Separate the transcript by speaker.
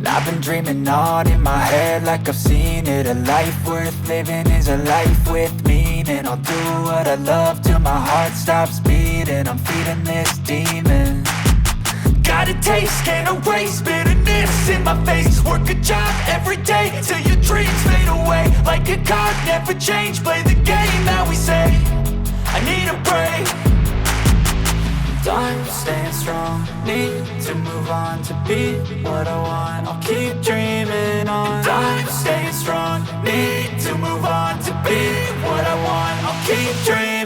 Speaker 1: I've been dreaming on in my head like I've seen it. A life worth living is a life with meaning. I'll do what I love till my heart stops beating. I'm feeding this demon. Got a taste, can't erase bitterness in my face. Work a job every day till your dreams fade away. Like a card, never change, play the game that we say. I need a break. I'm staying strong, need to move on to be what I want. I'll keep dreaming on. I'm staying strong, need to move on to be what I want. I'll keep dreaming.